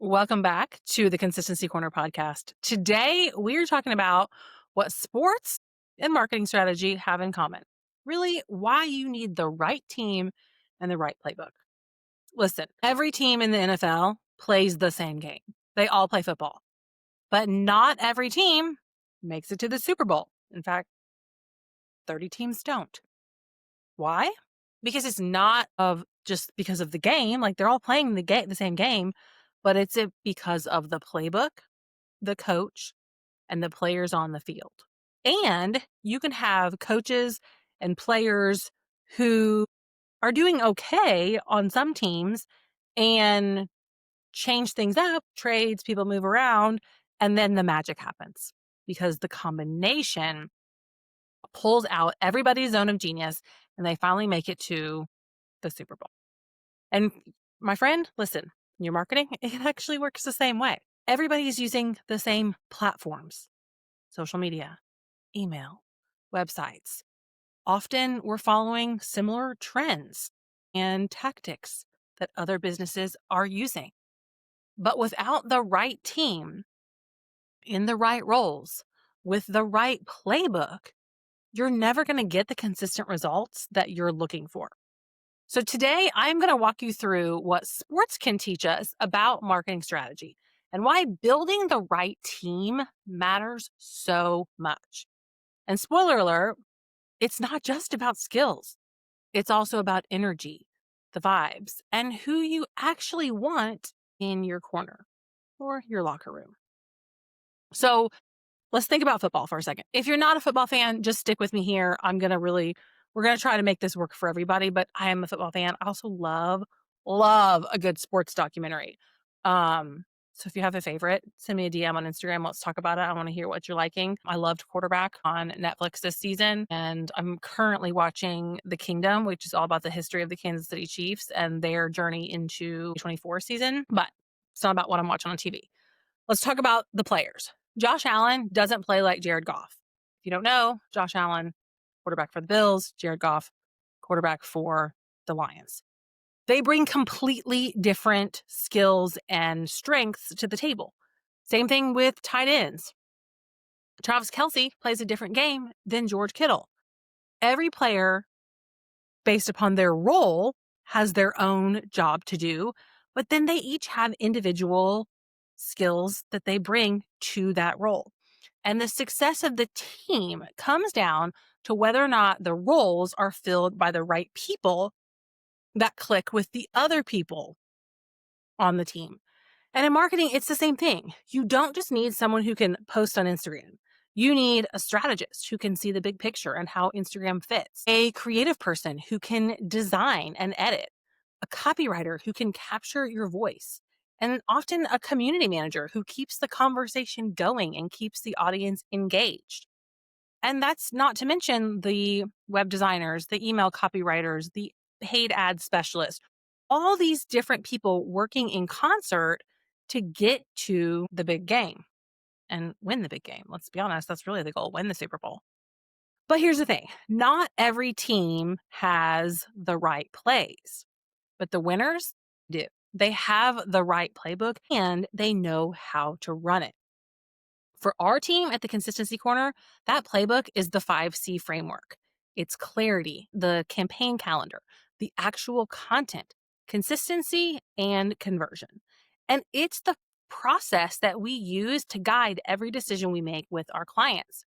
Welcome back to the Consistency Corner podcast. Today, we're talking about what sports and marketing strategy have in common. Really, why you need the right team and the right playbook. Listen, every team in the NFL plays the same game. They all play football, but not every team makes it to the Super Bowl. In fact, 30 teams don't. Why? Because it's not of just because of the game, like they're all playing the same game, but it's because of the playbook, the coach, and the players on the field. And you can have coaches and players who are doing okay on some teams and change things up, trades, people move around, and then the magic happens because the combination pulls out everybody's zone of genius and they finally make it to the Super Bowl. And my friend, listen, your marketing, it actually works the same way. Everybody's using the same platforms, social media, email, websites. Often we're following similar trends and tactics that other businesses are using. But without the right team in the right roles with the right playbook, you're never going to get the consistent results that you're looking for. So today I'm going to walk you through what sports can teach us about marketing strategy and why building the right team matters so much. And spoiler alert, it's not just about skills. It's also about energy, the vibes, and who you actually want in your corner or your locker room. So let's think about football for a second. If you're not a football fan, just stick with me here. We're going to try to make this work for everybody, but I am a football fan. I also love a good sports documentary. So if you have a favorite, send me a DM on Instagram. Let's talk about it. I want to hear what you're liking. I loved Quarterback on Netflix this season, and I'm currently watching The Kingdom, which is all about the history of the Kansas City Chiefs and their journey into 24 season, but it's not about what I'm watching on TV. Let's talk about the players. Josh Allen doesn't play like Jared Goff. If you don't know, Josh Allen, quarterback for the Bills, Jared Goff, quarterback for the Lions. They bring completely different skills and strengths to the table. Same thing with tight ends. Travis Kelce plays a different game than George Kittle. Every player, based upon their role, has their own job to do, but then they each have individual skills that they bring to that role. And the success of the team comes down to whether or not the roles are filled by the right people that click with the other people on the team. And in marketing, it's the same thing. You don't just need someone who can post on Instagram. You need a strategist who can see the big picture and how Instagram fits, a creative person who can design and edit, a copywriter who can capture your voice, and often a community manager who keeps the conversation going and keeps the audience engaged. And that's not to mention the web designers, the email copywriters, the paid ad specialists, all these different people working in concert to get to the big game and win the big game. Let's be honest, that's really the goal, win the Super Bowl. But here's the thing, not every team has the right plays, but the winners do. They have the right playbook and they know how to run it. For our team at the Consistency Corner, that playbook is the 5C framework. It's clarity, the campaign calendar, the actual content, consistency, and conversion. And it's the process that we use to guide every decision we make with our clients.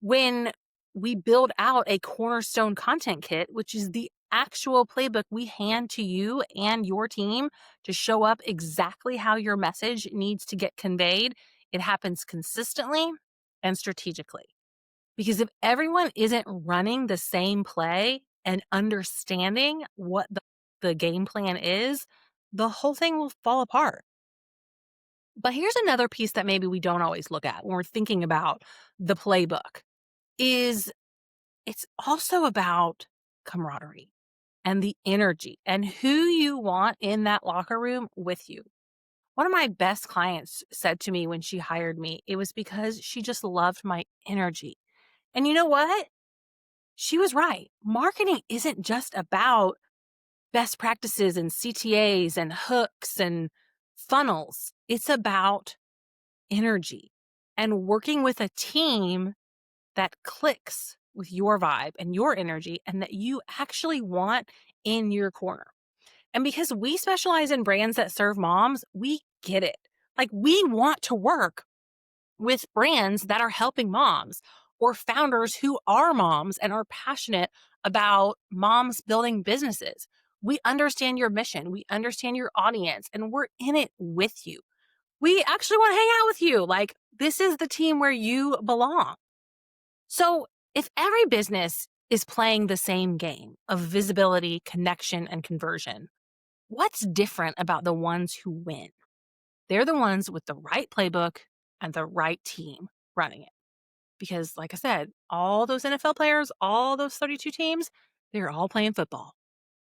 When we build out a Cornerstone Content Kit, which is the actual playbook we hand to you and your team to show up exactly how your message needs to get conveyed, it happens consistently and strategically. Because if everyone isn't running the same play and understanding what the game plan is, the whole thing will fall apart. But here's another piece that maybe we don't always look at when we're thinking about the playbook is it's also about camaraderie and the energy and who you want in that locker room with you. One of my best clients said to me when she hired me, it was because she just loved my energy. And you know what? She was right. Marketing isn't just about best practices and CTAs and hooks and funnels. It's about energy and working with a team that clicks with your vibe and your energy and that you actually want in your corner. And because we specialize in brands that serve moms, we get it. Like we want to work with brands that are helping moms or founders who are moms and are passionate about moms building businesses. We understand your mission, we understand your audience, and we're in it with you. We actually want to hang out with you. Like, this is the team where you belong. So, if every business is playing the same game of visibility, connection, and conversion, what's different about the ones who win? They're the ones with the right playbook and the right team running it. Because, like I said, all those NFL players, all those 32 teams, they're all playing football,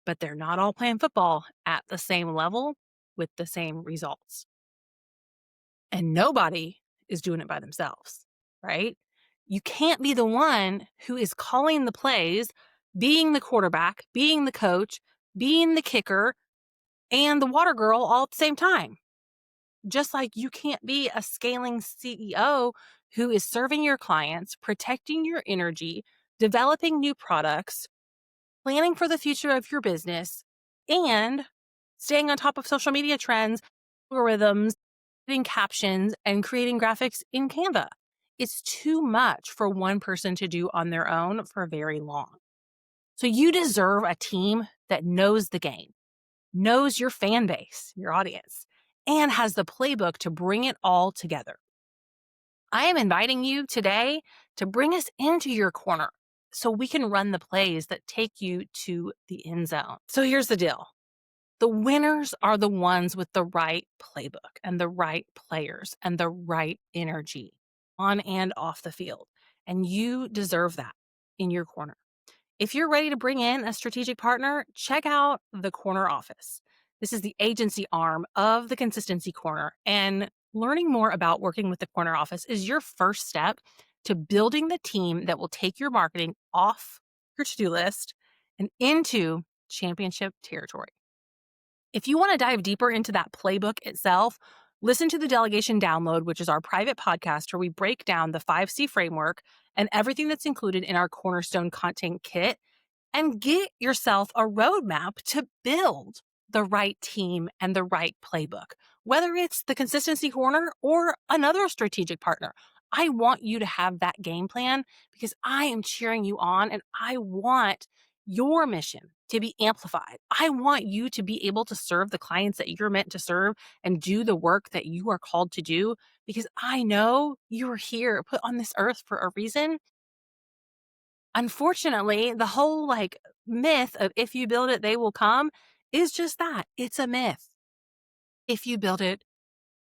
but they're not all playing football at the same level with the same results. And nobody is doing it by themselves, right? You can't be the one who is calling the plays, being the quarterback, being the coach, being the kicker, and the water girl all at the same time. Just like you can't be a scaling CEO who is serving your clients, protecting your energy, developing new products, planning for the future of your business, and staying on top of social media trends, algorithms, writing captions, and creating graphics in Canva. It's too much for one person to do on their own for very long. So you deserve a team that knows the game, knows your fan base, your audience, and has the playbook to bring it all together. I am inviting you today to bring us into your corner so we can run the plays that take you to the end zone. So here's the deal. The winners are the ones with the right playbook and the right players and the right energy on and off the field. And you deserve that in your corner. If you're ready to bring in a strategic partner, check out the Corner Office. This is the agency arm of the Consistency Corner. And learning more about working with the Corner Office is your first step to building the team that will take your marketing off your to-do list and into championship territory. If you want to dive deeper into that playbook itself, listen to the Delegation Download, which is our private podcast where we break down the 5C framework and everything that's included in our Cornerstone Content Kit, and get yourself a roadmap to build the right team and the right playbook, whether it's the Consistency Corner or another strategic partner. I want you to have that game plan because I am cheering you on and I want your mission to be amplified. I want you to be able to serve the clients that you're meant to serve and do the work that you are called to do because I know you are here put on this earth for a reason. Unfortunately, the whole myth of if you build it, they will come is just that. It's a myth. If you build it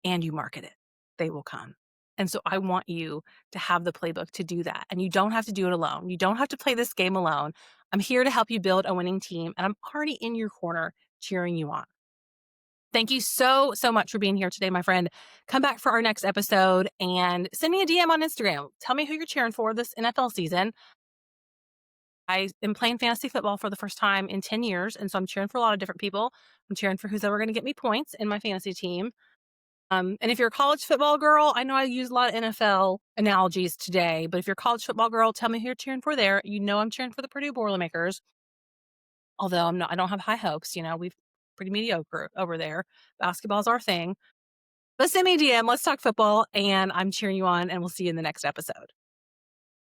and you market it, they will come. And so I want you to have the playbook to do that. And you don't have to do it alone. You don't have to play this game alone. I'm here to help you build a winning team, and I'm already in your corner cheering you on. Thank you so, so much for being here today, my friend. Come back for our next episode and send me a DM on Instagram. Tell me who you're cheering for this NFL season. I am playing fantasy football for the first time in 10 years, and so I'm cheering for a lot of different people. I'm cheering for who's ever going to get me points in my fantasy team. And if you're a college football girl, I know I use a lot of NFL analogies today, but if you're a college football girl, tell me who you're cheering for there. You know I'm cheering for the Purdue Boilermakers, although I don't have high hopes. We've pretty mediocre over there. Basketball's our thing. But send me a DM. Let's talk football, and I'm cheering you on, and we'll see you in the next episode.